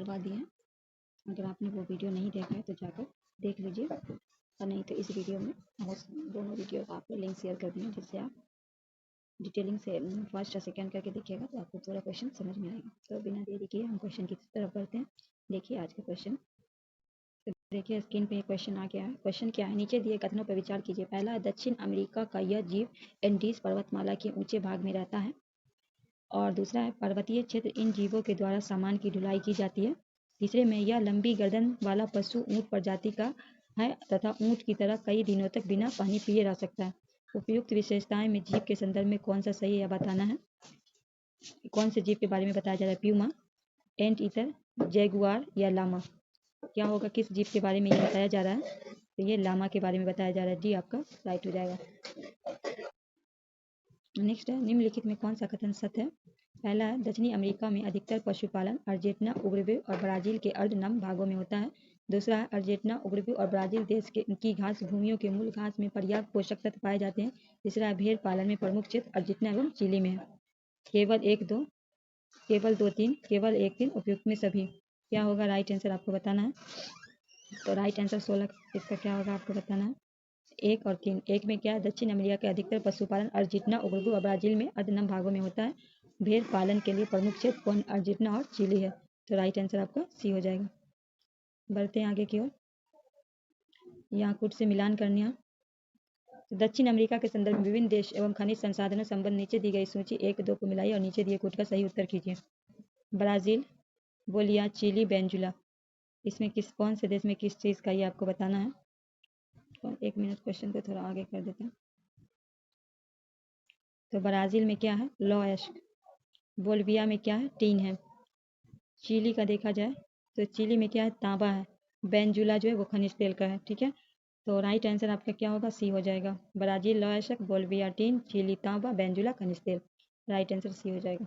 करवा दिए हैं। अगर आपने वो वीडियो नहीं देखा है तो जाकर देख लीजिए, और नहीं तो इस वीडियो में दोनों वीडियो का आपको लिंक शेयर कर दिए, जिससे आप डिटेलिंग से फर्स्ट और सेकेंड करके देखिएगा तो आपको पूरा क्वेश्चन समझ में आएगा। तो बिना देरी किए हम क्वेश्चन की तरफ बढ़ते हैं। देखिए आज का क्वेश्चन, देखिए स्क्रीन पे क्वेश्चन आ गया है। क्वेश्चन क्या है, नीचे दिए कथनों पर विचार कीजिए। पहला, दक्षिण अमेरिका का यह जीव एंडीज पर्वतमाला के ऊंचे भाग में रहता है। और दूसरा है, पर्वतीय क्षेत्र इन जीवों के द्वारा सामान की ढुलाई की जाती है। तीसरे में, यह लंबी गर्दन वाला पशु ऊंट प्रजाति का है तथा ऊंट की तरह कई दिनों तक बिना पानी पिए रह सकता है। उपयुक्त विशेषताएं में जीव के संदर्भ में कौन सा सही है यह बताना है। कौन से जीव के बारे में बताया जा रहा है, प्यूमा, एंट ईटर, जैगुआर या लामा। क्या होगा, किस जीव के बारे में ये बताया जा रहा है, तो ये लामा के बारे में बताया जा रहा है। डी आपका राइट हो जाएगा। नेक्स्ट है, निम्नलिखित में कौन सा कथन सत्य है। पहला है, दक्षिणी अमेरिका में अधिकतर पशुपालन अर्जेंटीना, उरुग्वे और ब्राजील के अर्धनम भागों में होता है। दूसरा है, अर्जेंटीना, उरुग्वे और ब्राजील देश की घास भूमियों के मूल घास में पर्याप्त पोषक तत्व पाए जाते हैं। तीसरा है, भेड़ पालन में प्रमुख क्षेत्र अर्जेंटीना एवं चिली में है। केवल एक दो, केवल दो तीन, केवल एक तीन, उपयुक्त में सभी। क्या होगा, राइट आंसर आपको बताना है। तो राइट आंसर 16 इसका क्या होगा आपको बताना है, 1 और 3। एक में क्या है, दक्षिण अमेरिका के अधिकतर पशुपालन अर्जेंटीना, उरुग्वे और ब्राजील में अर्धनम भागों में होता है। भेड़ पालन के लिए प्रमुख क्षेत्र कौन, अर्जेंटीना और चिली है। तो राइट आंसर आपका सी हो जाएगा। बढ़ते हैं आगे की ओर, यहाँ कुछ से मिलान करने हैं। तो दक्षिण अमेरिका के संदर्भ में विभिन्न देश एवं खनिज संसाधनों संबंध नीचे दी गई सूची 1-2 को मिलाइए और नीचे दिए कूट का सही उत्तर कीजिए। ब्राजील, बोलिया, चिली, वेनेजुला, इसमें किस कौन से देश में किस चीज़ का ये आपको बताना है। तो 1 मिनट क्वेश्चन को थोड़ा आगे कर देते हैं। तो ब्राज़ील में क्या है, लॉयस्क। बोलिविया में क्या है, टीन है। चिली का देखा जाए तो चिली में क्या है, तांबा है। वेनेजुला जो है वो खनिज तेल का है। ठीक है, तो राइट आंसर आपका क्या होगा, सी हो जाएगा। ब्राज़ील लॉयस्क, बोलिविया टीन, चिली तांबा, वेनेजुला खनिज तेल। राइट आंसर सी हो जाएगा।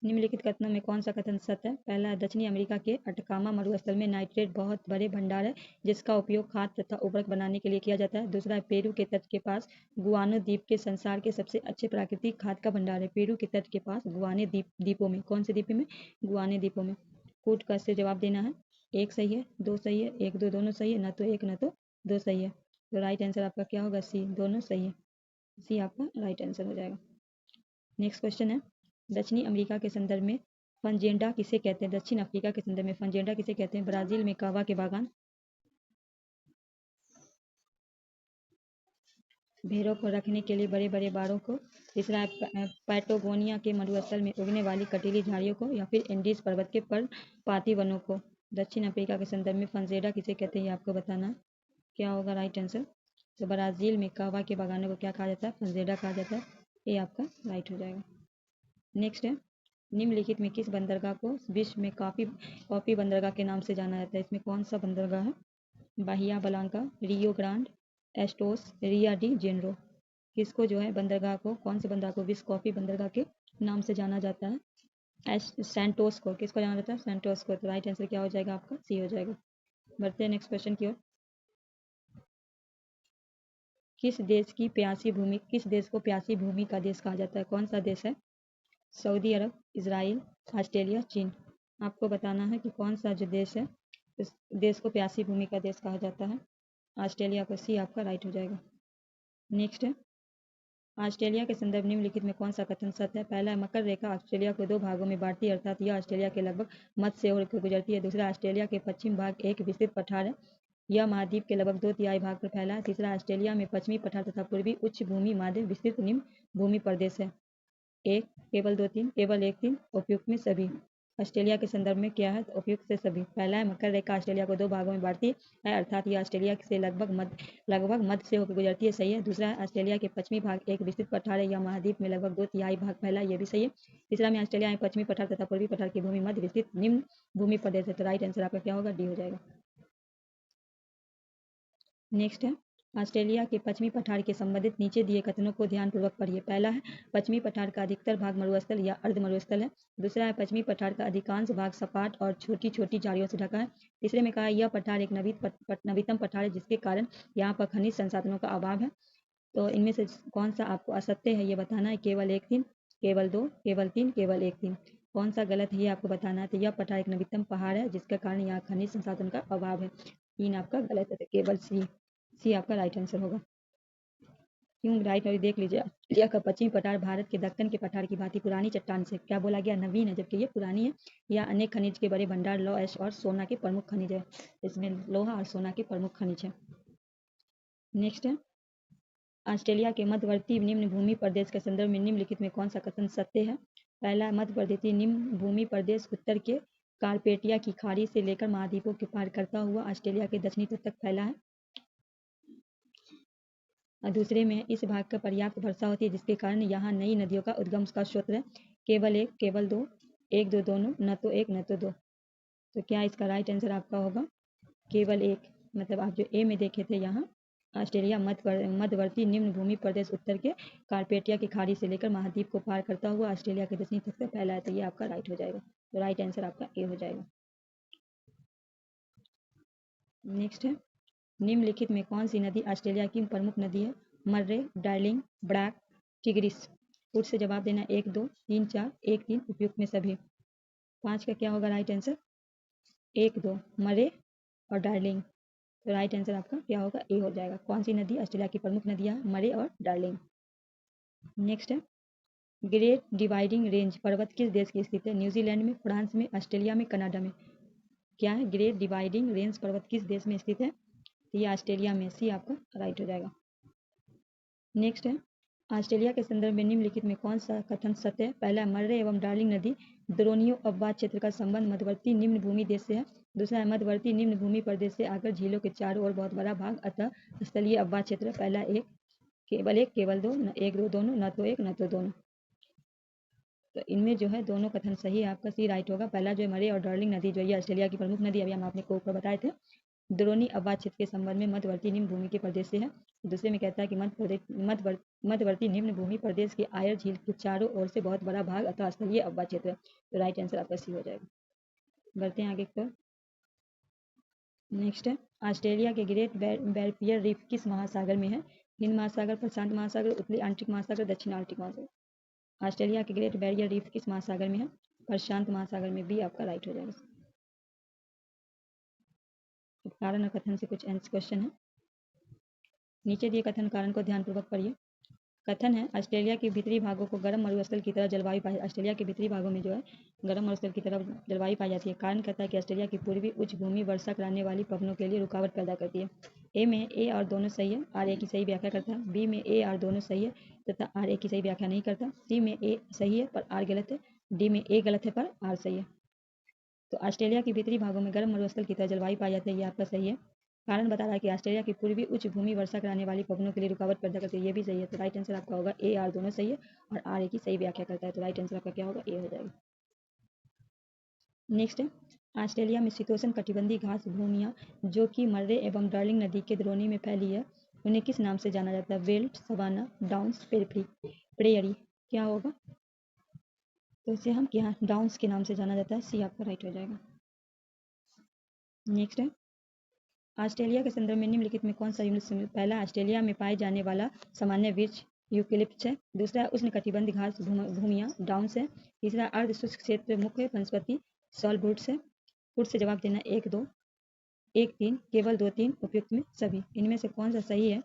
निम्नलिखित कथनों में कौन सा कथन सत्य है। पहला है, दक्षिणी अमेरिका के अटकामा मरुस्थल में नाइट्रेट बहुत बड़े भंडार है जिसका उपयोग खाद तथा उर्वरक बनाने के लिए किया जाता है। दूसरा है, पेरू के तट के पास गुआनो द्वीप के संसार के सबसे अच्छे प्राकृतिक खाद का भंडार है। पेरू के तट के पास गुआने द्वीपों में, कौन से द्वीपों में, गुआने द्वीपों में। कूट का से जवाब देना है। 1 सही है, 2 सही है, 1 2 दोनों सही है, न तो 1 न तो 2 सही है। तो राइट आंसर आपका क्या होगा, सी, दोनों सही है। सी आपका राइट आंसर हो जाएगा। नेक्स्ट क्वेश्चन है, दक्षिणी अमेरिका के संदर्भ में फंजेंडा किसे कहते हैं। दक्षिण अफ्रीका के संदर्भ में फंजेंडा किसे कहते हैं। ब्राजील में कावा के बागान, भेड़ों को रखने के लिए बड़े बड़े बाड़ों को। तीसरा है, पैटागोनिया के मरुस्थल में उगने वाली कटीली झाड़ियों को, या फिर एंडीज पर्वत के पर्णपाती वनों को। दक्षिण अफ्रीका के संदर्भ में फंजेंडा किसे कहते हैं ये आपको बताना है। क्या होगा राइट आंसर। तो ब्राजील में कावा के बागानों को क्या कहा जाता है, फंजेंडा कहा जाता है। ये आपका राइट हो जाएगा। नेक्स्ट है, निम्नलिखित में किस बंदरगाह को विश्व में कॉफी बंदरगाह के नाम से जाना जाता है। इसमें कौन सा बंदरगाह है, बाहिया ब्लांका, रियो ग्रांड, एस्टोस, रिया डी जेनरो। किसको जो है बंदरगाह को, कौन से बंदरगाह को विश्व कॉफी बंदरगाह के नाम से जाना जाता है। सैंटोस को, किसको जाना जाता है, सैंटोस को। तो राइट आंसर क्या हो जाएगा आपका, सी हो जाएगा। बढ़ते हैं नेक्स्ट क्वेश्चन की ओर। किस देश को प्यासी भूमि का देश कहा जाता है। कौन सा देश है, सऊदी अरब, इजराइल, ऑस्ट्रेलिया, चीन। आपको बताना है कि कौन सा जो देश है इस देश को प्यासी भूमि का देश कहा जाता है। ऑस्ट्रेलिया को, सी आपका राइट हो जाएगा। नेक्स्ट है, ऑस्ट्रेलिया के संदर्भ निम्नलिखित में कौन सा कथन सत्य है। पहला है, मकर रेखा ऑस्ट्रेलिया को 2 भागों में बांटती है, अर्थात यह ऑस्ट्रेलिया के लगभग मध्य से होकर गुजरती है। दूसरा, ऑस्ट्रेलिया के पश्चिम भाग एक विस्तृत पठार है, यह महाद्वीप के लगभग 2/3 भाग पर फैला है। तीसरा, ऑस्ट्रेलिया में पश्चिमी पठार तथा पूर्वी उच्च भूमि माध्य विस्तृत निम्न भूमि प्रदेश है। 1, केवल 2 3, केवल 1 3, उपयुक्त में सभी। ऑस्ट्रेलिया के संदर्भ में क्या है, तो उपयुक्त से सभी। पहला है, मकर रेखा ऑस्ट्रेलिया को 2 भागों में बांटती है, अर्थात यह ऑस्ट्रेलिया से लगभग मध्य से होकर गुजरती है, सही है। दूसरा है, ऑस्ट्रेलिया के पश्चिमी भाग एक विस्तृत पठार है, यह महाद्वीप में लगभग 2/3 भाग फैला है, यह भी सही है। तीसरा में, ऑस्ट्रेलिया में पश्चिमी पठार तथा पूर्वी पठार की भूमि मध्य विस्तृत निम्न भूमि प्रदेश है। तो राइट आंसर आपका क्या होगा, डी हो जाएगा। नेक्स्ट है, ऑस्ट्रेलिया के पश्चिमी पठार के संबंधित नीचे दिए कथनों को ध्यानपूर्वक पढ़िए। पहला है, पश्चिमी पठार का अधिकतर भाग मरुस्थल या अर्ध मरुस्थल है। दूसरा है, पश्चिमी पठार का अधिकांश भाग सपाट और छोटी छोटी झाड़ियों से ढका है। तीसरे में कहा, यह पठार एक नवीनतम पठार है जिसके कारण यहाँ पर खनिज संसाधनों का अभाव है। तो इनमें से कौन सा आपको असत्य है ये बताना है। केवल 1 3, केवल 2, केवल 3, केवल 1, 3। कौन सा गलत है ये आपको बताना है। तो यह पठार एक नवीनतम पहाड़ है जिसके कारण यहाँ खनिज संसाधन का अभाव है। 3 आपका गलत है, तो केवल सी आपका राइट आंसर होगा। क्यों राइट? और देख लीजिए, ऑस्ट्रेलिया का पश्चिमी पठार भारत के दक्कन के पठार की भांति पुरानी चट्टान से क्या बोला गया, नवीन है, जबकि ये पुरानी है। यह अनेक खनिज के बड़े भंडार, लौह एश और सोना के प्रमुख खनिज है। इसमें लोहा और सोना के प्रमुख खनिज है। नेक्स्ट है, ऑस्ट्रेलिया के मध्यवर्ती निम्न भूमि प्रदेश के संदर्भ में निम्नलिखित में कौन सा कथन सत्य है। पहला, मध्यवर्ती निम्न भूमि प्रदेश उत्तर के कारपेटिया की खाड़ी से लेकर महाद्वीपों के पार करता हुआ ऑस्ट्रेलिया के दक्षिणी तट तक फैला है। और दूसरे में इस भाग का पर्याप्त वर्षा होती है जिसके कारण यहाँ नई नदियों का उद्गम का स्रोत है। केवल 1, केवल 2, 1, 2 दोनों, न तो 1 न तो 2। तो क्या इसका राइट आंसर आपका होगा केवल 1। मतलब आप जो ए में देखे थे यहाँ, ऑस्ट्रेलिया मध्यवर्ती निम्न भूमि प्रदेश उत्तर के कारपेटिया की खाड़ी से लेकर महाद्वीप को पार करता हुआ ऑस्ट्रेलिया के दक्षिणी तट तक फैला है। तो ये आपका राइट हो जाएगा। तो राइट आंसर आपका ए हो जाएगा। नेक्स्ट है, निम्नलिखित में कौन सी नदी ऑस्ट्रेलिया की प्रमुख नदी है। मर्रे, डार्लिंग, ब्रैक, टिग्रिस। खुद से जवाब देना 1, 2, 3, 4, 1, 3 उपयुक्त में सभी। 5 का क्या होगा राइट आंसर, 1, 2 मर्रे और डार्लिंग। तो राइट आंसर आपका क्या होगा, ए हो जाएगा। कौन सी नदी ऑस्ट्रेलिया की प्रमुख नदियाँ, मरे और डार्लिंग। नेक्स्ट है, ग्रेट डिवाइडिंग रेंज पर्वत किस देश की स्थित है। न्यूजीलैंड में, फ्रांस में, ऑस्ट्रेलिया में, कनाडा में। क्या है, ग्रेट डिवाइडिंग रेंज पर्वत किस देश में स्थित है। तो ये ऑस्ट्रेलिया में, सी आपका राइट हो जाएगा। नेक्स्ट है, ऑस्ट्रेलिया के संदर्भ में निम्नलिखित में कौन सा कथन सत्य है। पहला, मर्रे एवं डार्लिंग नदी द्रोणियों अपवाद क्षेत्र का संबंध मध्यवर्ती निम्न भूमि देश से है। दूसरा है, मध्यवर्ती निम्न भूमि प्रदेश से आकर झीलों के चारों ओर बहुत बड़ा भाग अतः स्थलीय अपवाद क्षेत्र। पहला 1, केवल 1, केवल 2, न 1, 2 दोनों, न तो 1 न तो दोनों। तो इनमें जो है दोनों कथन सही है, आपका सी राइट होगा। पहला जो है, मरे और डार्लिंग नदी जो है ऑस्ट्रेलिया की प्रमुख नदी, अभी हम आपने को ऊपर बताए थे, द्रोणी अपवाद क्षेत्र के संबंध में मध्यवर्ती निम्न भूमि के प्रदेश से है। दूसरे में कहता है कि मध्यवर्ती निम्न भूमि प्रदेश के आयर झील के चारों ओर से बहुत बड़ा भाग अतः स्थलीय अपवाद क्षेत्र है। तो राइट आंसर आपका सी हो जाएगा। बढ़ते हैं आगे की तरफ। नेक्स्ट है, ऑस्ट्रेलिया के ग्रेट बैरियर रीफ किस महासागर में है। हिंद महासागर, प्रशांत महासागर, उत्तरी आर्कटिक महासागर, दक्षिण आर्कटिक महासागर। ऑस्ट्रेलिया के ग्रेट बैरियर रीफ किस महासागर में है, प्रशांत महासागर में। बी आपका राइट हो जाएगा। कारण और कथन से कुछ आंसर क्वेश्चन है, नीचे दिए कथन कारण को ध्यानपूर्वक पढ़िए। कथन है, ऑस्ट्रेलिया के भीतरी भागों को गर्म मरुस्थल की तरह जलवायु पाई। ऑस्ट्रेलिया के भीतरी भागों में जो है गर्म मरुस्थल की तरह जलवायु पाई जाती है। कारण कहता है कि ऑस्ट्रेलिया की पूर्वी उच्च भूमि वर्षा कराने वाली पवनों के लिए रुकावट पैदा करती है। ए में ए और दोनों सही है, आर ए की सही व्याख्या करता है। बी में ए और दोनों सही है तथा आर ए की सही व्याख्या नहीं करता। सी में ए सही है पर आर गलत है। डी में ए गलत है पर आर सही है। तो ऑस्ट्रेलिया के भीतरी भागों में गर्म मरुस्थल की तरह जलवायु पाई जाती है, ये आपका सही है। कारण बता रहा है कि ऑस्ट्रेलिया की पूर्वी उच्च भूमि वर्षा कराने वाली पवनों के लिए रुकावट पैदा करती है, ये भी सही है। तो राइट आंसर आपका होगा ए आर दोनों सही है और आर ए की सही व्याख्या करता है। तो राइट आंसर आपका क्या होगा, ए हो जाएगा। नेक्स्ट है, ऑस्ट्रेलिया में शीतोष्ण कटिबंधीय घास भूमियाँ जो कि मर्रे एवं डार्लिंग नदी के द्रोणी में फैली है, उन्हें किस नाम से जाना जाता है। Veld, savanna, downs, prairie. क्या होगा, तो इसे हम क्या डाउन्स के नाम से जाना जाता है। सी आपका राइट हो जाएगा। नेक्स्ट है, ऑस्ट्रेलिया के संदर्भ में निम्नलिखित में कौन सा पहला, ऑस्ट्रेलिया में पाए जाने वाला सामान्य वृक्ष यूकेलिप्टस है। दूसरा, उष्णकटिबंधीय घास भूमियाँ डाउन्स है। तीसरा, अर्ध शुष्क क्षेत्र मुख्य वनस्पति सॉल्टवुड्स है। खुद से जवाब देना 1, 2, 1, 3, केवल 2, 3 उपयुक्त में सभी। इनमें से कौन सा सही है।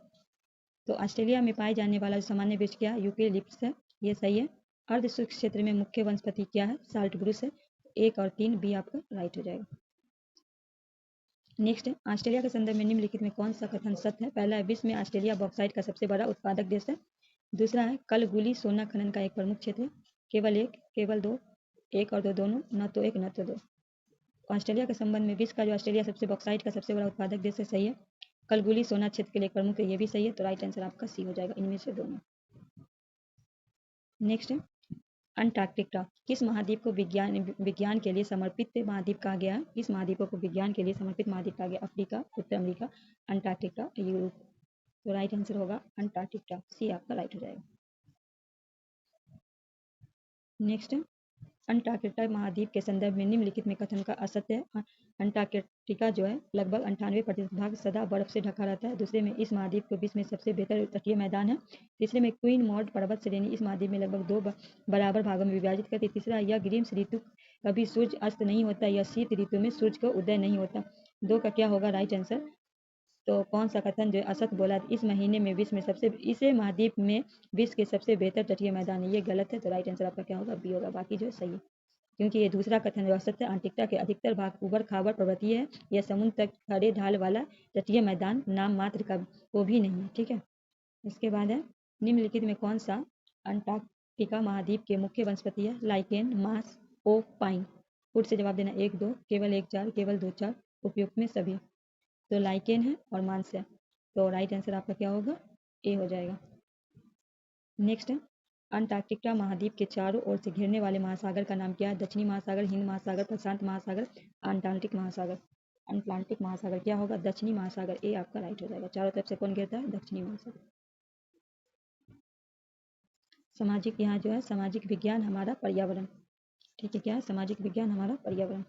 तो ऑस्ट्रेलिया में पाए जाने वाला सामान्य वृक्ष क्या है, यूकेलिप्टस है, ये सही है। अर्ध शुष्क क्षेत्र में मुख्य वनस्पति क्या है, साल्टवुड्स है। 1 और 3 बी आपका राइट हो जाएगा। नेक्स्ट है, ऑस्ट्रेलिया के संदर्भ में निम्नलिखित में कौन सा कथन सत्य है। पहला है, विश्व में ऑस्ट्रेलिया बॉक्साइट का सबसे बड़ा उत्पादक देश है। दूसरा है, कलगुली सोना खनन का एक प्रमुख क्षेत्र है। केवल 1, केवल 2, 1 और 2 दोनों, न तो 1 न तो 2। ऑस्ट्रेलिया के संबंध में विश्व का जो ऑस्ट्रेलिया सबसे बॉक्साइट का सबसे बड़ा उत्पादक देश है, सही है। कलगुली सोना क्षेत्र के लिए एक प्रमुख है, ये भी सही है। तो राइट आंसर आपका सी हो जाएगा, इनमें से दोनों। नेक्स्ट है, अंटार्कटिका किस महाद्वीप को विज्ञान के लिए समर्पित महाद्वीप कहा गया है। किस महाद्वीपों को विज्ञान के लिए समर्पित महाद्वीप कहा गया, अफ्रीका, उत्तर अमेरिका, अंटार्कटिका, यूरोप। तो राइट आंसर होगा अंटार्कटिका, सी आपका राइट हो जाएगा। नेक्स्ट है, अंटार्कटिका महाद्वीप के संदर्भ में निम्नलिखित में कथन का असत्य है। अंटार्कटिका जो है लगभग 98% भाग सदा बर्फ से ढका रहता है। दूसरे में इस महाद्वीप के बीच में सबसे बेहतर तटीय मैदान है। तीसरे में क्वीन मॉड पर्वत श्रेणी इस महाद्वीप में लगभग 2 बराबर भागों में विभाजित करती है। तीसरा, यह ग्रीष्म ऋतु कभी सूर्य अस्त नहीं होता, यह शीत ऋतु में सूर्य का उदय नहीं होता। 2 का क्या होगा राइट आंसर? तो कौन सा कथन जो असत बोला? इस महीने में विश्व में सबसे इस महाद्वीप में विश्व के सबसे बेहतर तटीय मैदान है, ये गलत है। तो राइट आंसर आपका क्या होगा? बी होगा। बाकी जो सही है, क्योंकि ये दूसरा कथन जो असत्य है। अंटार्कटिका के अधिकतर भाग उबड़ खाबड़ पर्वतीय है, यह समुद्र तक खड़े ढाल वाला तटीय मैदान नाम मात्र का वो भी नहीं है। ठीक है, इसके बाद है निम्नलिखित में कौन सा अंटार्कटिका महाद्वीप के मुख्य वनस्पति है? लाइकेन, मास, ओक, पाइन। फुट से जवाब देना 1 2, केवल 1 4, केवल 2 4, उपयुक्त में सभी। तो लाइकेन है और मांस है। तो राइट आंसर आपका क्या होगा? ए हो जाएगा। नेक्स्ट है अंटार्कटिका महाद्वीप के चारों ओर से घिरने वाले महासागर का नाम क्या है? दक्षिणी महासागर, हिंद महासागर, प्रशांत महासागर, अटलांटिक महासागर। अटलांटिक महासागर क्या होगा? दक्षिणी महासागर। ए आपका राइट हो जाएगा। चारों तरफ से कौन घिरता है? दक्षिणी महासागर। सामाजिक, यहाँ जो है सामाजिक विज्ञान हमारा पर्यावरण। ठीक है, क्या है? सामाजिक विज्ञान हमारा पर्यावरण।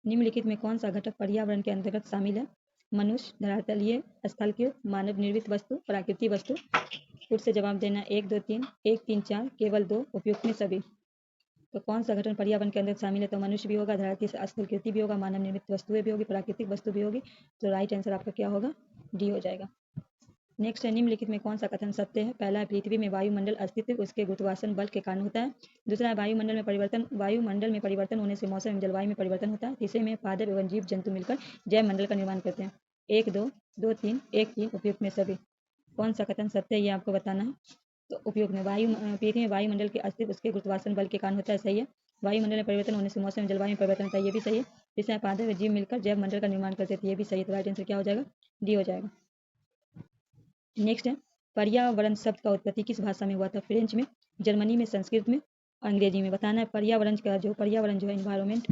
निम्नलिखित में कौन सा घटक पर्यावरण के अंतर्गत शामिल है? मनुष्य, धरातलीय, स्थलकृत, मानव निर्मित वस्तु, प्राकृतिक वस्तु। फिर से जवाब देना 1 2 3, 1 3 4, केवल 2, उपयुक्त में सभी। तो कौन सा घटक पर्यावरण के अंदर शामिल है? तो मनुष्य भी होगा, धरातलीय स्थलकृति भी होगा, मानव निर्मित वस्तुएं भी होगी, प्राकृतिक वस्तु भी होगी। तो राइट आंसर आपका क्या होगा? डी हो जाएगा। नेक्स्ट है निम्नलिखित में कौन सा कथन सत्य है? पहला है पृथ्वी में वायुमंडल अस्तित्व उसके गुरुत्वाकर्षण बल के कारण होता है। दूसरा है वायुमंडल में परिवर्तन होने से मौसम एवं जलवायु में परिवर्तन होता है। तीसरे में पादप एवं जीव जंतु मिलकर जैव मंडल का निर्माण करते हैं। 1 2, 2 3, 1 3, उपयुक्त में सभी। कौन सा कथन सत्य है ये आपको बताना है। तो उपयुक्त में पृथ्वी में वायुमंडल के अस्तित्व उसके गुरुत्वाकर्षण बल के कारण होता है, सही है। वायुमंडल में परिवर्तन होने से मौसम जलवायु में परिवर्तन होता है, ये भी सही है। तीसरा है पादप जीव मिलकर जैव मंडल का निर्माण करते हैं, ये भी सही है। तो राइट आंसर क्या हो जाएगा? डी हो जाएगा। नेक्स्ट है पर्यावरण शब्द का उत्पत्ति किस भाषा में हुआ था? फ्रेंच में, जर्मनी में, संस्कृत में, अंग्रेजी में। बताना है पर्यावरण जो है इन्वायरमेंट,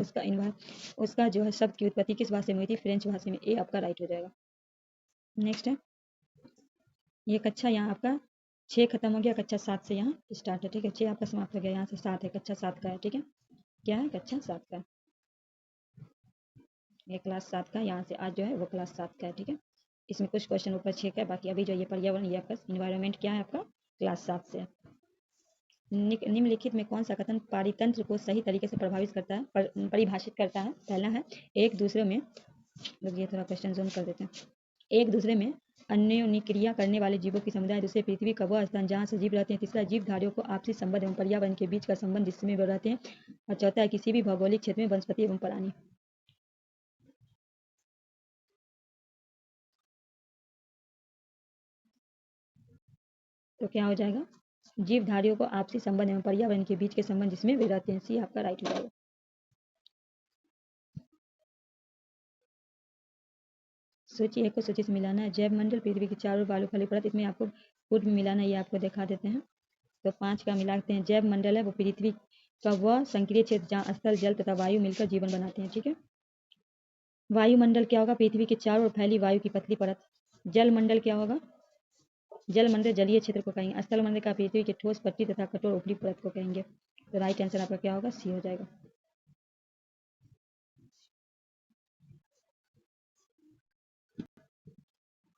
उसका जो है शब्द की उत्पत्ति किस भाषा में हुई थी? फ्रेंच भाषा में। ए आपका राइट हो जाएगा। नेक्स्ट है ये कक्षा यहाँ आपका 6 खत्म हो गया, कक्षा 7 से यहाँ स्टार्ट है। ठीक है, 6 आपका समाप्त हो गया, यहाँ से 7 है, कक्षा 7 का है। ठीक है, क्या है? कक्षा 7 का। ये क्लास 7 का, यहाँ से आज जो है वो क्लास 7 का है। ठीक है, इसमें कुछ क्वेश्चन ऊपर 6 का है, बाकी अभी जो ये पर्यावरण ये आपका इन्वायरमेंट क्या है आपका क्लास 7 से है। निम्नलिखित में कौन सा कथन पारितंत्र को सही तरीके से प्रभावित करता है, परिभाषित करता है? पहला है एक दूसरे में, ये थोड़ा क्वेश्चन जूम कर देते हैं। एक दूसरे में अन्योन्यक्रिया करने वाले जीवों की समुदाय। दूसरे पृथ्वी का वह स्थान जहाँ सजीव रहते हैं। तीसरा जीवधारियों को आपसी संबंध एवं पर्यावरण के बीच का संबंध जिसमें वे रहते हैं। और चौथा है किसी भी भौगोलिक क्षेत्र में वनस्पति एवं प्राणी। तो क्या हो जाएगा? जीवधारियों को आपसी संबंध एवं पर्यावरण के बीच के संबंध जिसमें वे रहते हैं। सी आपका राइट हो जाएगा। सूची 1 को सूची से मिलाना है। जैव मंडल, पृथ्वी की चारों बालू फली परत, इसमें आपको फूड में मिलाना है, ये आपको दिखा देते हैं। तो 5 का मिलाते हैं। जैव मंडल है वो पृथ्वी का वह संक्रिय क्षेत्र जहाँ स्थल, जल तथा वायु मिलकर जीवन बनाते हैं। ठीक है, वायुमंडल क्या होगा? पृथ्वी के चारों ओर फैली वायु की पतली परत। जल मंडल क्या होगा? जल मंडल जलीय क्षेत्र को कहेंगे। स्थल मंडल का पृथ्वी की ठोस पट्टी तथा कठोर ऊपरी परत को कहेंगे। तो राइट आंसर आपका क्या होगा? सी हो जाएगा।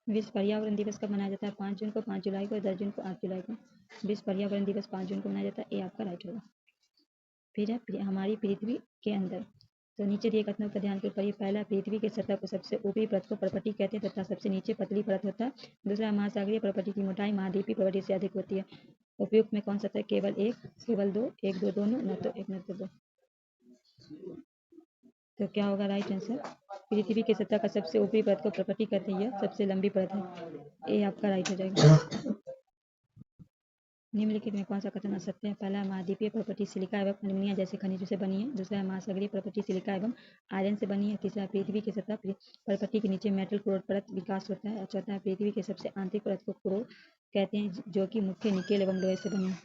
विश्व पर्यावरण दिवस कब मनाया जाता है? 5 जून को, 5 जुलाई को, 10 जून को, 8 जुलाई को। विश्व पर्यावरण दिवस 5 जून को मनाया जाता है। ए आपका राइट होगा। फिर है हमारी पृथ्वी के अंदर। तो नीचे दिए कथनों पर ध्यान करिए। पहला, पृथ्वी के सतह को सबसे ऊपरी परत को पर्पटी कहते हैं तथा सबसे नीचे पतली परत होता है। दूसरा, महासागरीय पर्पटी की मोटाई महाद्वीपीय पर्पटी से अधिक होती है। उपयुक्त में कौन सा है? केवल 1, केवल 2, 1 2 दोनों, न तो 1 न तो 2। तो क्या होगा राइट आंसर? पृथ्वी के सतह का सबसे ऊपरी परत को पर्पटी कहते हैं, यह सबसे लंबी परत है। ए आपका राइट हो जाएगा। निम्नलिखित में कौन सा कथन असत्य है? पहला, महाद्वीपीय पर्पटी सिलिका एवं एल्युमिनियम जैसे खनिजों से बनी है। दूसरा, महासागरीय पर्पटी सिलिका एवं आयरन से बनी है। तीसरा, पृथ्वी की सतह पर्पटी के नीचे मेटल कोर परत विकास होता है। और चौथा, पृथ्वी के सबसे आंतरिक परत को कोर कहते हैं जो कि मुख्य निकेल एवं लोहे से बनी है।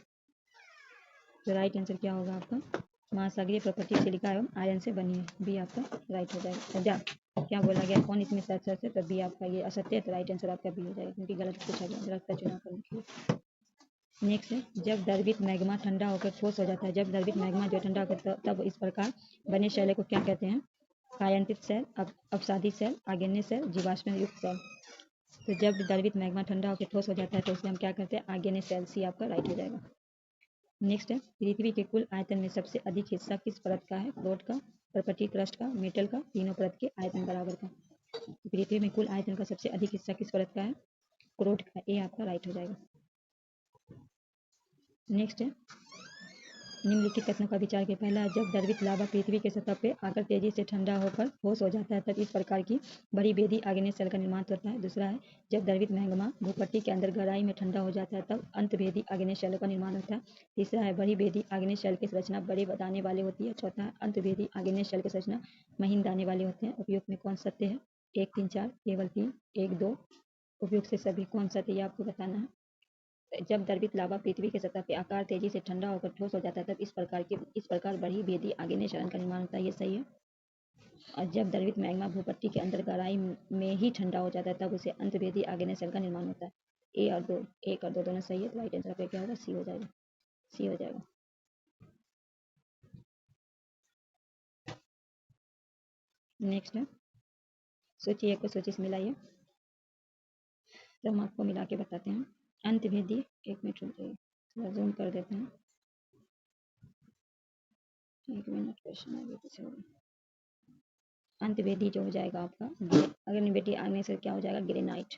तो राइट आंसर क्या होगा आपका? महासागरीय पर्पटी सिलिका एवं आयरन से बनी है। बी आपका राइट हो जाएगा। क्या बोला गया? कौन इसमें सच है? तो बी आपका ये असत्य है। तो राइट आंसर आपका बी हो जाएगा, क्योंकि गलत पूछा गया, गलत का चुनाव करने के लिए। नेक्स्ट है, जब द्रवित मैग्मा ठंडा होकर ठोस हो जाता है, जब द्रवित मैग्मा जो ठंडा होकर तब इस प्रकार बने शैल को क्या कहते हैं? कायांतित सेल, अपसादी सेल, आग्नेय सेल, जीवाश्म युक्त सेल। तो जब द्रवित मैग्मा ठंडा होकर ठोस हो जाता है तो उसे हम क्या कहते हैं? आग्नेय सेल। सी आपका राइट हो जाएगा। नेक्स्ट है, पृथ्वी के कुल आयतन में सबसे अधिक हिस्सा किस परत का है? क्लोड का, पर्पटी क्रस्ट का, मेटल का, तीनों परत के आयतन बराबर का। पृथ्वी में कुल आयतन का सबसे अधिक हिस्सा किस परत का है? क्रोट का। ए आपका राइट हो जाएगा। नेक्स्ट है, निम्नलिखित कथनों का विचार के पहला, जब द्रवित लावा पृथ्वी के सतह पे आकर तेजी से ठंडा होकर ठोस हो जाता है तब इस प्रकार की बड़ी बेदी आग्नेय सेल का निर्माण होता है। दूसरा है, जब द्रवित मैग्मा भूपट्टी के अंदर गहराई में ठंडा हो जाता है तब अंतभेदी आग्नेय शैलों का निर्माण होता है। तीसरा है, बड़ी बेदी आग्नेय शैल की संरचना बड़े दाने वाले होती है। चौथा है, अंतभेदी आग्नेय शैल की संरचना महीन दाने वाले होते हैं। उपयुक्त में कौन सत्य है? 1, 3, 4, केवल 3, 1, 2। उपयुक्त से सभी कौन सत्य है आपको बताना है। जब द्रवित लावा पृथ्वी के सतह पे आकार तेजी से ठंडा होकर ठोस हो जाता है तब इस प्रकार बड़ी बेदी आग्नेय शैल का निर्माण होता है। ये सही है। और जब द्रवित मैग्मा भूपट्टी के अंदर गहराई में ही ठंडा हो जाता है तब उसे अंतभेदी आग्नेय शैल का निर्माण होता है। ए और दो, 1 और 2 दोनों सही है। तो राइट आंसर आपका क्या होगा? सी हो जाएगा। सी हो जाएगा। नेक्स्ट है, सूची 1 को सूची से मिलाइए तो हम आपको मिला के बताते हैं। अंतभेदी, 1 मिनट रुक जाइए, थोड़ा जूम कर देते हैं। 1 मिनट, क्वेश्चन आगे पीछे होगा। अंतभेदी जो हो जाएगा आपका अगर बेटी आग्नेय से क्या हो जाएगा? ग्रेनाइट।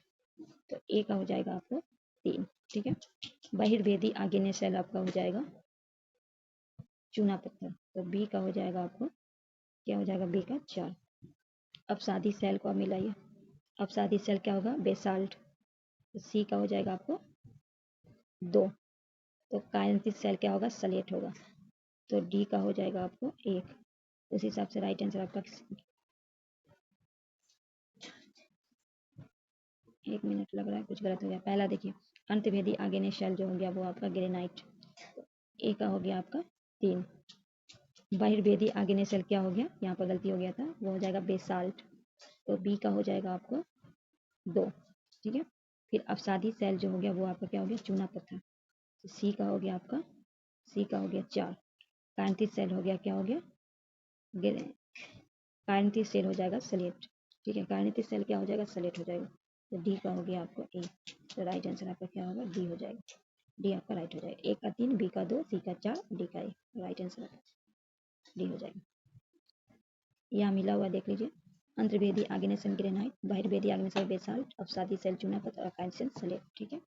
तो ए का हो जाएगा आपको 3। ठीक है। बहिर्भेदी आग्नेय शैल आपका हो जाएगा चूना पत्थर। तो बी का हो जाएगा आपको क्या हो जाएगा? बी का 4। अपसादी सेल को आप मिलाइए। अपसादी सेल क्या होगा? बेसाल्ट। तो सी का हो जाएगा आपको 2। तो कायंतित सेल क्या होगा? सलेट होगा। तो डी का हो जाएगा आपको 1। उस हिसाब से राइट आंसर आपका 1 मिनट लग रहा है, कुछ गलत हो गया। पहला देखिए, अंतभेदी आग्नेय शैल जो हो गया वो आपका ग्रेनाइट। ए का हो गया आपका 3। बहिर्भेदी आग्नेय शैल क्या हो गया? यहाँ पर गलती हो गया था, वो हो जाएगा बेसाल्ट। तो बी का हो जाएगा आपको 2। ठीक है। फिर अपसादी सेल जो हो गया वो आपका क्या हो गया? चूना पत्थर। तो सी का हो गया आपका 4। कांतित सेल हो गया क्या हो गया? कांतित सेल हो जाएगा सलेट। ठीक है। कांतित सेल क्या हो जाएगा? सलेट हो जाएगा। तो डी का हो गया आपको ए। तो राइट आंसर आपका क्या होगा? डी हो जाएगा। डी आपका राइट हो जाएगा। ए का 3, बी का 2, सी का 4, डी का ए। राइट आंसर डी हो जाएगा। यहाँ मिला हुआ देख लीजिए, अंतर्भेदी आग्नेय सेल ग्रेनाइट, बहिर्भेदी आग्नेय सेल बेसाल्ट, अपसादी सेल चूना पत्थर और कांतित सेल सलेट। ठीक है।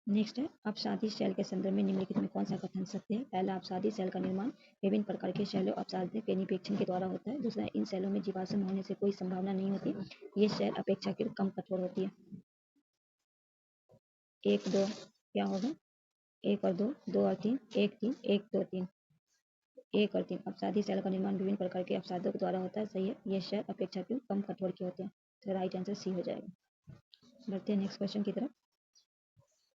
नेक्स्ट है, अपसादी सेल के संदर्भ में निम्नलिखित में कौन सा कथन सत्य है? पहला, अपसादी सेल का निर्माण विभिन्न प्रकार के शैलों अपसाद्य के निषेचन के द्वारा होता है। दूसरा, इन सेलों में जीवाश्म होने से कोई संभावना नहीं होती, ये सेल अपेक्षाकृत कम कठोर होती है। 1, 2 क्या होगा? 1 और 2, 2 और 3, 1, 3, 1, 2, 3, 1 और 3। अपसादी सेल का निर्माण विभिन्न प्रकार के अपसादों के द्वारा होता है। सही है। ये सेल अपेक्षाकृत कम कठोर के होते हैं। तो राइट आंसर सी हो जाएगा। बढ़ते हैं नेक्स्ट क्वेश्चन की तरफ।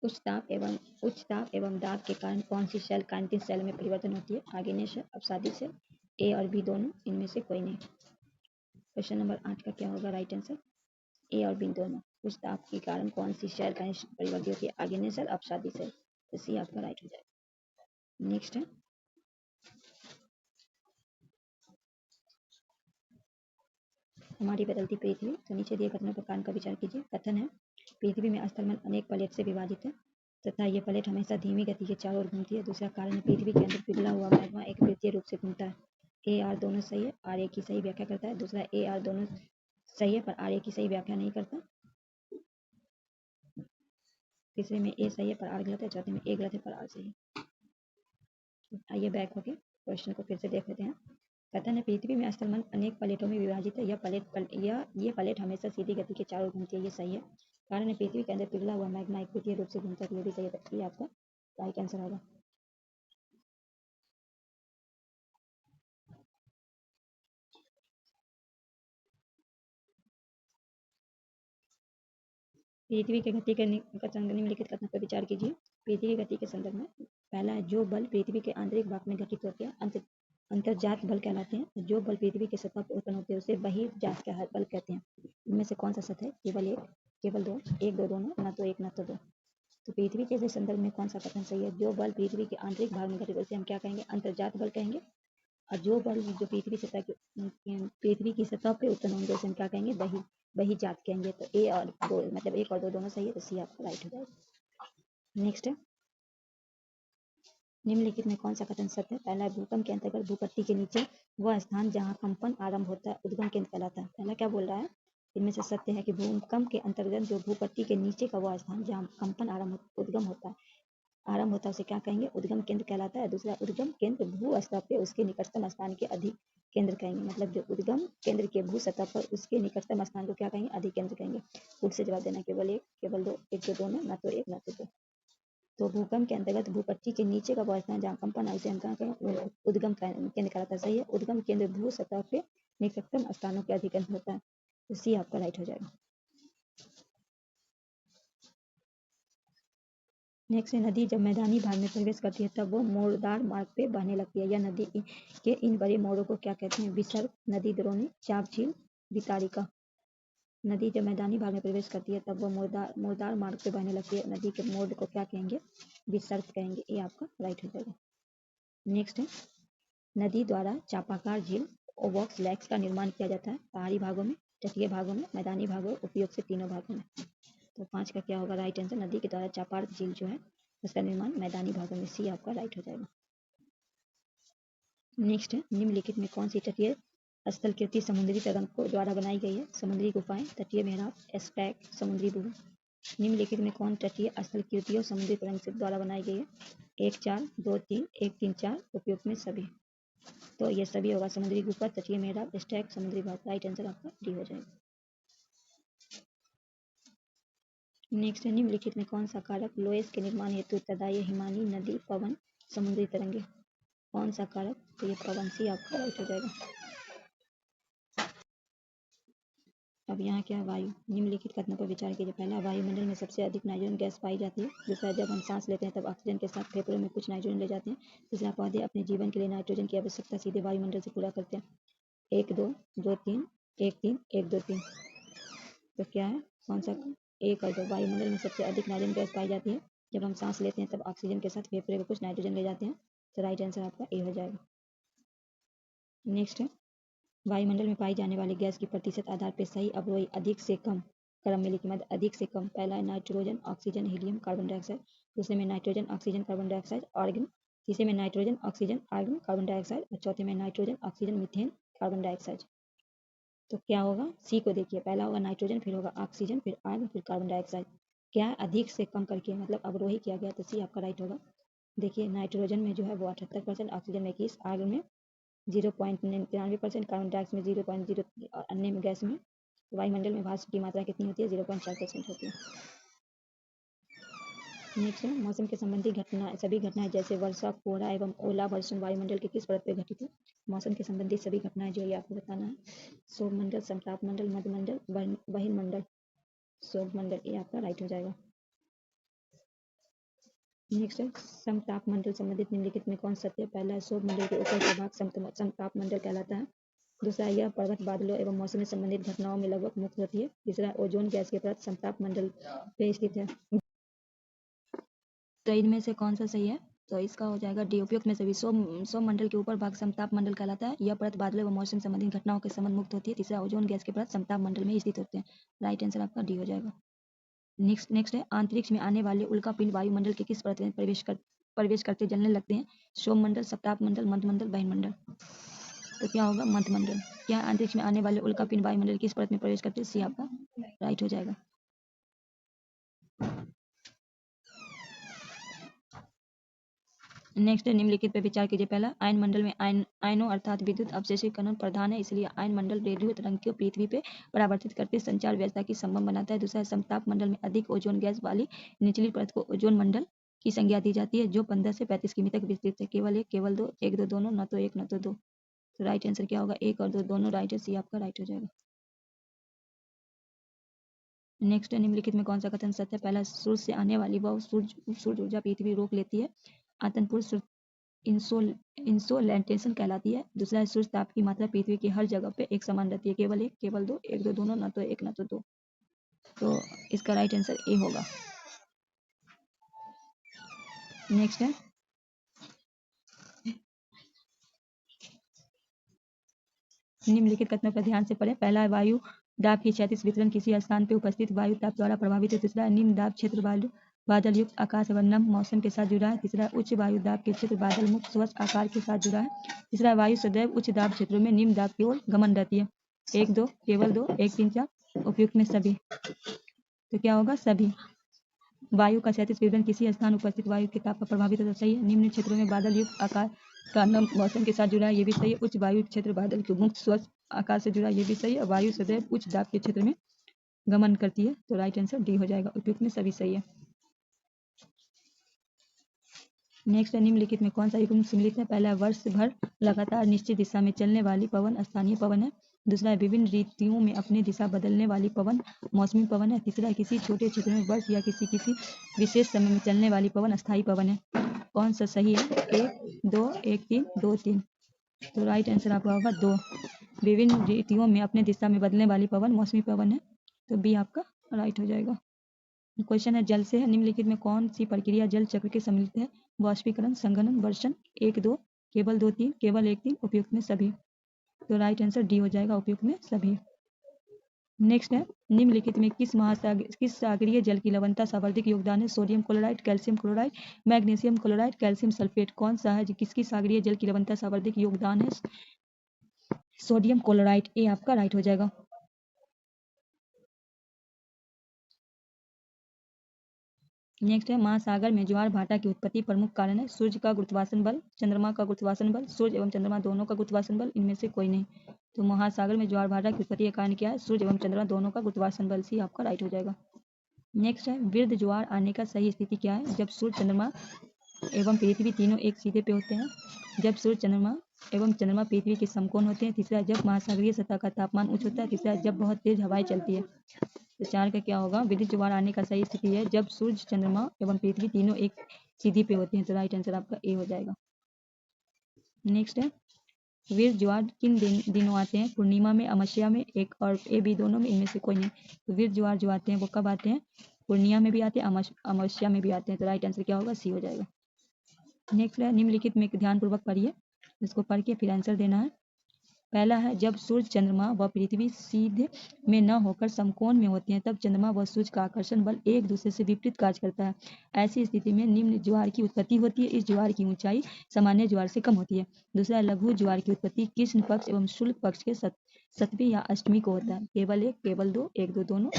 उच्च ताप एवं दाब के कारण कौन सी सेल कांतित सेल में परिवर्तन होती है? आग्नेय सेल, अपसादी सेल, ए और बी दोनों, इनमें से कोई नहीं। क्वेश्चन नंबर 8 का क्या होगा राइट आंसर? ए और बी दोनों। उच्च ताप के कारण कौन सी सेल परिवर्तित होती है? आग्नेय सेल, अपसादी सेल। तो सी आपका राइट हो जाएगा। नेक्स्ट है, हमारी बदलती पृथ्वी। तो नीचे दिए कथनों पर कारण का विचार कीजिए। कथन है, पृथ्वी में स्थलमंडल अनेक प्लेट से विभाजित है तथा ये प्लेट हमेशा धीमी गति के चारों ओर घूमती है। दूसरा कारण है, पृथ्वी के अंदर पिघला हुआ मैग्मा एक वृत्तीय रूप से घूमता है। ए आर दोनों सही है, आर ए की सही व्याख्या करता है। दूसरा, ए आर दोनों सही है पर आर ए की सही व्याख्या नहीं करता। तीसरे में ए सही है पर आर गलत है। चौथे में ए गलत है पर आर सही है। आइए बैक होके क्वेश्चन को फिर से देख लेते हैं। कथन है, पृथ्वी में स्थलमंडल अनेक प्लेटों में विभाजित है। ये प्लेट हमेशा सीधी गति के चारों ओर घूमती है। ये सही है। कारण है, पृथ्वी के अंदर पिघला हुआ मैग्मा एक वृत्तीय रूप से घूमता है। ये भी सही है। ये आपका राइट आंसर होगा। पृथ्वी की गति के निम्नलिखित कथनों पर विचार कीजिए। पृथ्वी की गति के संदर्भ में पहला है, जो बल पृथ्वी के आंतरिक भाग में घटित होते हैं अंतर्जात बल कहलाते हैं। जो बल पृथ्वी के सतह पर उत्पन्न होते हैं उसे बहिर्जात का बल कहते हैं। इनमें से कौन सा सत्य है? केवल 1, केवल 2, 1, 2 दोनों, न तो 1 न तो 2। तो पृथ्वी के संदर्भ में कौन सा कथन सही है? जो बल पृथ्वी के आंतरिक भाग में घटित, उसे हम क्या कहेंगे? अंतर्जात बल कहेंगे। और जो बल जो पृथ्वी की सतह पे उत्पन्न होंगे, उसे हम क्या कहेंगे? बहिर्जात कहेंगे। तो ए और दो, मतलब 1 और 2 दोनों सही है, तो सी आपका राइट हो जाएगा। नेक्स्ट है, निम्नलिखित में कौन सा कथन सत्य है? पहला, भूकंप के अंतर्गत भूपट्टी के नीचे वह स्थान जहां कंपन आरंभ होता है उद्गम केंद्र कहलाता है। पहला क्या बोल रहा है? इनमें से सत्य है कि भूकंप के अंतर्गत जो भूपट्टी के नीचे का वह स्थान जहाँ कंपन उद्गम होता है उसे क्या कहेंगे? उद्गम केंद्र कहलाता है। दूसरा, उद्गम केंद्र भू सतह पे उसके निकटतम स्थान के अधिक केंद्र कहेंगे। मतलब जो उद्गम केंद्र के भू सतह पर उसके निकटतम स्थान को क्या कहेंगे? अधिक केंद्र कहेंगे। खुद से जवाब देना, केवल एक, केवल दो, एक दो दोनों, ना तो एक ना तो दो। तो भूकंप के अंतर्गत भूपट्टी के नीचे का वह स्थान जहाँ कंपन आए, हम क्या कहें? उद्गम केंद्र कहलाता है। सही है। उद्गम केंद्र भू सतह पे निकटतम स्थानों के अधिक केंद्र होता है। तो सी आपका राइट हो जाएगा। नेक्स्ट है, नदी जब मैदानी भाग में प्रवेश करती है तब वो मोड़दार मार्ग पे बहने लगती है। यह नदी के इन बड़े मोड़ों को क्या कहते हैं? विसर्ग, नदी द्रोणी, चाप झील, वितारिका। नदी जब मैदानी भाग में प्रवेश करती है तब वो मोड़दार मार्ग पे बहने लगती है। नदी के मोड़ को क्या कहेंगे? विसर्ग कहेंगे। ये आपका राइट हो जाएगा। नेक्स्ट है, नदी द्वारा चापाकार झील, ओवॉक्स लेक्स का निर्माण किया जाता है पहाड़ी भागों में, तटीय भागों में, मैदानी भागों, उपयोग से तीनों भागों में। तो 5 का क्या होगा राइट आंसर? नदी के द्वारा चापार झील जो है उसका निर्माण मैदानी भागों में। सी आपका राइट हो जाएगा। नेक्स्ट है, निम्नलिखित में कौन सी तटीय स्थलकृति समुद्री तरंग को द्वारा बनाई गई है? समुद्री गुफाएं, तटीय मेहराब, स्टैक, समुद्री बुरुज। निम्नलिखित में कौन तटीय स्थलकृतियों समुद्री तरंग से द्वारा बनाई गई है? 1 4 2 3 1 3 4 उपयुक्त में सभी। तो ये सभी होगा। समुद्री गुफा, तटीय मेहराब, स्टैक, समुद्री भाग। राइट आंसर आपका डी हो जाएगा। नेक्स्ट है, निम्नलिखित में कौन सा कारक लोएस के निर्माण हेतु उत्तरदायी है? हिमानी, नदी, पवन, समुद्री तरंगे। कौन सा कारक? तो ये पवन। सी आपका राइट हो जाएगा। अब यहाँ क्या? वायु। निम्नलिखित कथनों पर विचार कीजिए। पहला, वायुमंडल में सबसे अधिक नाइट्रोजन गैस पाई जाती है। दूसरा, जब हम सांस लेते हैं तब ऑक्सीजन के साथ फेफड़ों में कुछ नाइट्रोजन ले जाते हैं। तीसरा, पौधे अपने जीवन के लिए नाइट्रोजन की आवश्यकता सीधे वायुमंडल से पूरा करते हैं। 1 2 2 3 1 3 1 2 3। तो क्या है? कौन सा? 1 और 2। वायुमंडल में सबसे अधिक नाइट्रोजन गैस पाई जाती है। जब हम सांस लेते हैं तब ऑक्सीजन के साथ फेफड़े में कुछ नाइट्रोजन ले जाते हैं। तो राइट आंसर आपका ए हो जाएगा। नेक्स्ट है, वायुमंडल में पाई जाने वाली गैस की प्रतिशत आधार पर सही अवरोही अधिक से कम क्रम में लिखी। मतलब अधिक से कम। पहला है nitrogen, oxygen, helium, carbon dioxide. दूसरे में nitrogen, oxygen, carbon dioxide, argon. तीसरे में nitrogen, oxygen, argon, carbon dioxide. और चौथे में nitrogen, oxygen, methane, carbon dioxide. तो क्या होगा? सी को देखिए। पहला होगा नाइट्रोजन, फिर होगा ऑक्सीजन, फिर आर्गन, फिर कार्बन डाइऑक्साइड। क्या? अधिक से कम करके, मतलब अवरोही किया गया। तो सी आपका राइट होगा। देखिए, नाइट्रोजन में जो है वो 78%, ऑक्सीजन में 21, आर्गन में 0.93%, कार्बन डाइऑक्साइड में 0.0 और अन्य में गैस में वायुमंडल में भाप की मात्रा कितनी होती है? 0.4% होती है। नेक्स्ट है, मौसम के संबंधी सभी घटनाएं जैसे वर्षा, कोहरा एवं ओला वर्षण वायुमंडल की किस परत पर घटित है? मौसम के संबंधी सभी घटनाएं जो है आपको बताना है। सौरमंडल, समतापमंडल, मध्यमंडल, बहिर्मंडल। सौरमंडल। ये आपका राइट हो जाएगा। नेक्स्ट है, समतापमंडल संबंधित निम्नलिखित में कौन सत्य है? पहला है, सौरमंडल के ऊपर का भाग समतापमंडल कहलाता है। दूसरा, यह पर्वत, बादलों एवं मौसम से संबंधित घटनाओं में लगभग मुक्त होती है। तीसरा, ओजोन गैस के परत समतापमंडल पे स्थित है। तो इनमें से कौन सा सही है? तो इसका हो जाएगा डी, उपयुक्त में सभी। सौरमंडल के ऊपर भाग समताप मंडल कहलाता है। यह परत बादलों व मौसम संबंधी घटनाओं के संबंध मुक्त होती है। तीसरा, ओजोन गैस के परत समताप मंडल में स्थित होते हैं। राइट आंसर आपका डी हो जाएगा। नेक्स्ट है, अंतरिक्ष में आने वाले उल्कापिंड वायुमंडल के किस परत में प्रवेश करते जलने लगते हैं? सौरमंडल, सप्ताप मंडल, मध्यमंडल, बहिर्मंडल। तो क्या होगा? मध्यमंडल। क्या अंतरिक्ष में आने वाले उल्कापिंड वायुमंडल किस परत में प्रवेश करते हैं? सी आपका राइट हो जाएगा। नेक्स्ट है, निम्नलिखित पर विचार कीजिए। पहला, आयन मंडल में आयनों अर्थात विद्युत अवशेषी कणों प्रधान है, इसलिए आयन मंडल रेडियो तरंग को पृथ्वी पे परावर्तित करके संचार व्यवस्था की संभव बनाता है। दूसरा, समताप मंडल में अधिक ओजोन गैस वाली निचली परत को ओजोन मंडल की संज्ञा दी जाती है, जो 15 से 35 किमी तक विस्तृत है। केवल एक, केवल दो, एक दो दोनों, न तो एक न तो दो। तो राइट आंसर क्या होगा? 1 और 2 दोनों राइट है। सी आपका राइट हो जाएगा। नेक्स्ट है, निम्नलिखित में कौन सा कथन सत्य है? पहला, सूर्य से आने वाली वह सूर्य ऊर्जा पृथ्वी रोक लेती है। आतनपुर इंसोलेटेशन कहलाती है। दूसरा है, सूर्य ताप की मात्रा पृथ्वी की हर जगह पे एक समान रहती है। केवल एक, केवल दो, एक दो दोनों, न तो एक न तो दो। तो इसका राइट आंसर ए होगा। नेक्स्ट है निम्नलिखित कथनों पर ध्यान से पढ़ें। पहला है वायु दाब की क्षैतिज वितरण किसी स्थान पर उपस्थित वायु दाब द्वारा प्रभावित है। दूसरा है निम्न दाब क्षेत्र बादल युक्त आकाश एवं नम मौसम के साथ जुड़ा है। तीसरा उच्च वायु दाब के क्षेत्र बादल मुक्त स्वच्छ आकार के साथ जुड़ा है। तीसरा वायु सदैव उच्च दाब क्षेत्रों में निम्न दाब की ओर गमन रहती है। 1 2 केवल 2 1 3 4 उपयुक्त में सभी। तो क्या होगा सभी। वायु का क्षैतिज विवरण किसी स्थान उपस्थित वायु के ताप पर प्रभावित होता सही है। निम्न क्षेत्रों में बादल युक्त आकार का नम मौसम के साथ जुड़ा है, ये भी सही है। उच्च वायु क्षेत्र बादल के मुक्त स्वच्छ आकार से जुड़ा है, ये भी सही है। वायु सदैव उच्च दाब के क्षेत्र में गमन करती है, तो राइट आंसर डी हो जाएगा। उपयुक्त में सभी सही है। नेक्स्ट है निम्नलिखित में कौन सा युग्म सम्मिलित है। पहला वर्ष भर लगातार निश्चित दिशा में चलने वाली पवन स्थानीय पवन है। दूसरा है विभिन्न ऋतुओं में अपनी दिशा बदलने वाली पवन मौसमी पवन है। तीसरा है किसी छोटे क्षेत्र में वर्ष या किसी विशेष समय में चलने वाली पवन अस्थायी पवन है। कौन सा सही है। 1 2 1 3 2 3। तो राइट आंसर आपका होगा 2। विभिन्न ऋतुओं में अपने दिशा में बदलने वाली पवन मौसमी पवन है, तो बी आपका राइट हो जाएगा। क्वेश्चन है जल से है। निम्नलिखित में कौन सी प्रक्रिया जल चक्र के सम्मिलित है। वाष्पीकरण, संघनन, वर्षण। 1 2 केवल 2 3 केवल 1 3 उपयुक्त में सभी। तो राइट आंसर डी हो जाएगा। उपयुक्त में सभी। नेक्स्ट है निम्नलिखित में किस सागरीय जल की लवणता संवर्धक योगदान है। Sodium chloride, calcium chloride, magnesium chloride, calcium sulphate. कौन सा है किसकी सागरीय जल की लवणता संवर्धक योगदान है। Sodium chloride. ए आपका राइट हो जाएगा। नेक्स्ट है महासागर में ज्वार भाटा की उत्पत्ति प्रमुख कारण है। सूर्य का गुरुत्वाकर्षण बल, चंद्रमा का गुरुत्वाकर्षण बल, सूर्य एवं चंद्रमा दोनों का गुरुत्वाकर्षण बल, इनमें से कोई नहीं। तो महासागर में ज्वार भाटा की उत्पत्ति का कारण क्या है। सूर्य एवं चंद्रमा दोनों का गुरुत्वाकर्षण बल। सी आपका राइट हो जाएगा। नेक्स्ट है वृद्ध ज्वार आने का सही स्थिति क्या है। जब सूर्य चंद्रमा एवं पृथ्वी तीनों एक सीधे पे होते हैं। जब सूर्य चंद्रमा एवं चंद्रमा पृथ्वी के समकोण होते हैं। तीसरा जब महासागरीय सतह का तापमान उच्च होता है। तीसरा जब बहुत तेज हवाएं चलती है। तो 4 का क्या होगा। विद्युत ज्वार आने का सही स्थिति है जब सूर्य चंद्रमा एवं पृथ्वी तीनों एक सीधी पे होते हैं। तो राइट आंसर आपका ए हो जाएगा। नेक्स्ट है वीर ज्वार किन दिनों आते हैं। पूर्णिमा में, अमावस्या में, एक और ए बी दोनों में, इनमें से कोई नहीं। तो वीर ज्वार जो आते हैं वो कब आते हैं। पूर्णिया में भी आते हैं, अमावस्या में भी आते हैं। तो राइट आंसर क्या होगा। सी हो जाएगा। नेक्स्ट है निम्नलिखित में ध्यानपूर्वक पढ़िए, इसको पढ़ के फिर आंसर देना है। पहला है जब सूर्य चंद्रमा व पृथ्वी सीधे में न होकर समकोण में होते हैं तब चंद्रमा व सूर्य का आकर्षण बल एक दूसरे से विपरीत कार्य करता है। ऐसी स्थिति में निम्न ज्वार की उत्पत्ति होती है। इस ज्वार की ऊंचाई सामान्य ज्वार से कम होती है। दूसरा लघु ज्वार की उत्पत्ति कृष्ण पक्ष एवं शुक्ल पक्ष के सतमी या अष्टमी को होता है। केवल 1 केवल 2 1 2 दोनों,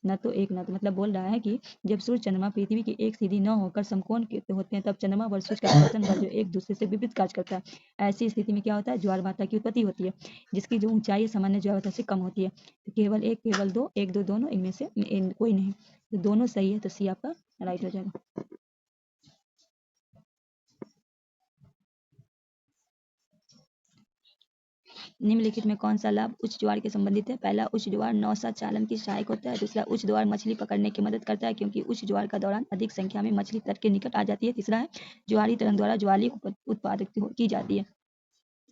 न तो एक न तो मतलब बोल रहा है कि जब सूर्य चंद्रमा पृथ्वी की एक सीधी न होकर समकोण के होते हैं तब चंद्रमा व सूर्य का आकर्षण बल जो एक दूसरे से विपरीत कार्य करता है। ऐसी स्थिति में क्या होता है ज्वार भाटा की उत्पत्ति होती है जिसकी जो ऊंचाई सामान्य ज्वार भाटा से कम होती है। तो केवल 1 केवल 2 1 2 दोनों, इनमें से कोई नहीं। तो दोनों सही है, तो सी आपका राइट हो जाएगा। निम्नलिखित में कौन सा लाभ उच्च ज्वार के संबंधित है। पहला उच्च ज्वार नौसा चालन की सहायक होता है। दूसरा उच्च ज्वार मछली पकड़ने की मदद करता है क्योंकि उच्च ज्वार का दौरान अधिक संख्या में मछली तट के निकट आ जाती है। तीसरा है ज्वारी तरंग द्वारा ज्वाली उत्पादित की जाती है।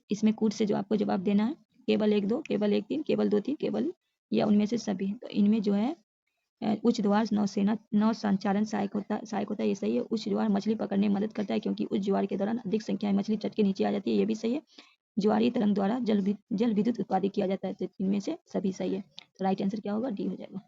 इसमें कूट से जो आपको जवाब देना है केवल 1 2 केवल 1 3 केवल 2 3 केवल या उनमें से सभी। तो इनमें जो है उच्च ज्वार नौ संचालन सहायक होता है, ये सही है। उच्च ज्वार मछली पकड़ने में मदद करता है क्योंकि उच्च ज्वार के दौरान अधिक संख्या में मछली तट के नीचे आ जाती है, ये भी सही है। ज्वारी तरंग द्वारा जल विद्युत उत्पादित किया जाता है। तो इनमें से सभी सही है। तो राइट आंसर क्या होगा। डी हो जाएगा।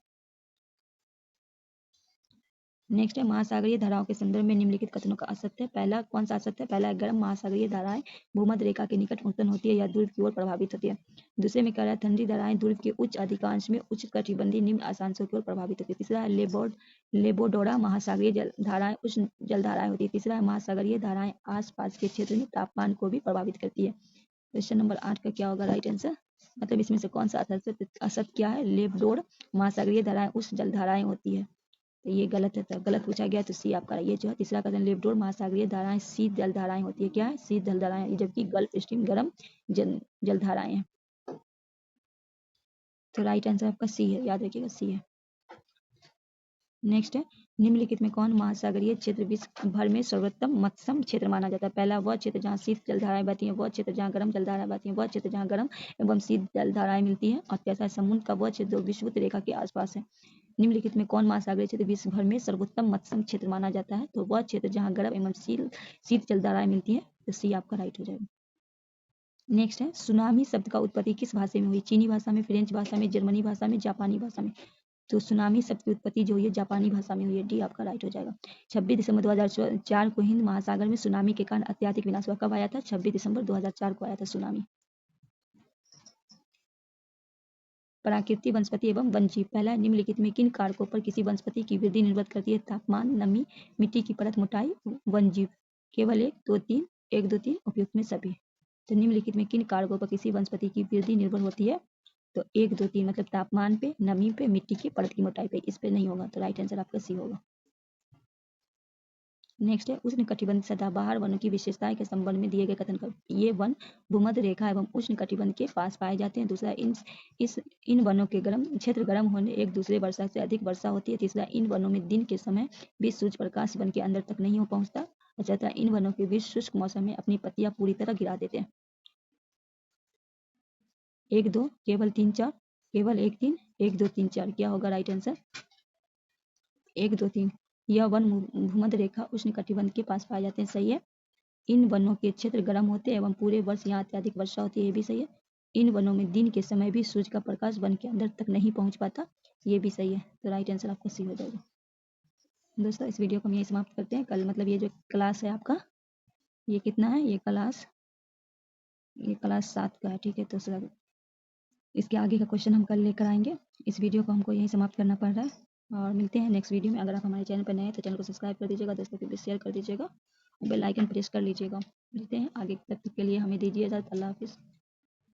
नेक्स्ट है महासागरीय धाराओं के संदर्भ में निम्नलिखित कथनों का असत्य है। पहला कौन सा असत्य है। पहला है गर्म महासागरीय धाराएं भूमध्य रेखा के निकट उत्पन्न होती है या ध्रुव की ओर प्रभावित होती है। दूसरे में कह रहा है ठंडी धाराएं ध्रुव के उच्च अधिकांश में उच्च कटिबंधीय निम्न अक्षांशों की ओर प्रभावित होती है। तीसरा है लेबोडोरा महासागरीय धाराएं उष्ण जल धाराएं होती है। तीसरा है महासागरीय धाराएं आसपास के क्षेत्र में तापमान को भी प्रभावित करती है। क्वेश्चन नंबर 8 का क्या होगा राइट आंसर। मतलब इसमें से कौन सा असत क्या है। लेबडोर महासागरीय धाराएं उष्ण जल धाराएं होती है, तो ये गलत है। तो गलत पूछा गया तो सी आपका ये जो है तीसरा कथन लेबडोर महासागरीय धाराएं शीत जल धाराएं होती है। क्या है शीत जल धाराएं, जबकि गल्फ स्ट्रीम गर्म जल धाराएं हैं। तो राइट आंसर आपका सी है, याद रखिएगा सी है। नेक्स्ट है निम्नलिखित में कौन महासागरीय क्षेत्र विश्व भर में सर्वोत्तम मत्स्यम क्षेत्र माना जाता है। पहला वह क्षेत्र जहाँ शीत जलधाराएं बहती हैं, वह क्षेत्र जहाँ गर्म जलधाराएं बहती हैं, वह क्षेत्र जहाँ गर्म एवं शीत जलधाराएं मिलती हैं, और कैसा समुद्र का वह क्षेत्र जो विषुवत रेखा के आसपास है। निम्नलिखित में कौन महासागरीय क्षेत्र विश्व भर में सर्वोत्तम मत्स्य क्षेत्र माना जाता है? तो वह क्षेत्र जहाँ गर्म एवं शीत जलधाराएं मिलती हैं। तो सी आपका राइट हो जाएगा। नेक्स्ट है, सुनामी शब्द का उत्पत्ति किस भाषा में हुई? चीनी भाषा में, फ्रेंच भाषा में, जर्मनी भाषा में, जापानी भाषा में? तो सुनामी शब्द की उत्पत्ति जो हुई है जापानी भाषा में हुई है। डी आपका राइट हो जाएगा। 26 दिसंबर 2004 को हिंद महासागर में सुनामी के कारण अत्यधिक विनाश हुआ। कब आया था? 26 दिसंबर 2004 को आया था सुनामी। प्राकृतिक वनस्पति एवं वन्यजीव। पहला, निम्नलिखित में किन कारकों पर किसी वनस्पति की वृद्धि निर्भर करती है? तापमान, नमी, मिट्टी की परत मोटाई, वन्यजीव। केवल 1, 2, 3, 1, 2, 3, उपयुक्त में सभी। तो निम्नलिखित में किन कारकों पर किसी वनस्पति की वृद्धि निर्भर होती है? तो 1, 2, 3 मतलब तापमान पे, नमी पे, मिट्टी की परत की मोटाई पे। इस पे नहीं होगा, तो राइट आंसर आपका सी होगा। नेक्स्ट है, उष्ण कटिबंध सदाबहार वनों की विशेषताएं के संबंध में दिए गए कथन कर। ये वन भूमध्य रेखा एवं उष्ण कटिबंध के पास पाए जाते हैं। दूसरा, इन वनों के क्षेत्र गर्म होने एक दूसरे वर्षा से अधिक वर्षा होती है। तीसरा, इन वनों में दिन के समय भी सूर्य प्रकाश वन के अंदर तक नहीं हो पहुंचता। और चौथा, इन वनों के बीच शुष्क मौसम में अपनी पत्तियां पूरी तरह गिरा देते हैं। 1, 2, केवल 3, 4, केवल 1, 3, 1, 2, 3, 4। क्या होगा राइट आंसर? 1, 2, 3। यह वन भूमध्य रेखा उष्ण कटिबंध के पास पाए जाते हैं। सही है। इन वनों के क्षेत्र गर्म होते हैं एवं पूरे वर्ष यहाँ अत्यधिक वर्षा होती है। ये भी सही है। इन वनों में दिन के समय भी सूर्य का प्रकाश वन के अंदर तक नहीं पहुंच पाता। ये भी सही है। तो राइट आंसर आपका सी हो जाएगा। दोस्तों, इस वीडियो को हम यही समाप्त करते हैं। कल मतलब ये जो क्लास है आपका, ये कितना है? ये क्लास 7 का है। ठीक है, तो इसके आगे का क्वेश्चन हम कल लेकर आएंगे। इस वीडियो को हमको यहीं समाप्त करना पड़ रहा है और मिलते हैं नेक्स्ट वीडियो में। अगर आप हमारे चैनल पर नए हैं तो चैनल को सब्सक्राइब कर दीजिएगा, दोस्तों के बीच शेयर कर दीजिएगा, बेल आइकन प्रेस कर लीजिएगा। मिलते हैं आगे, तब तक के लिए हमें दीजिए इजाज़त। अल्लाह हाफिज़।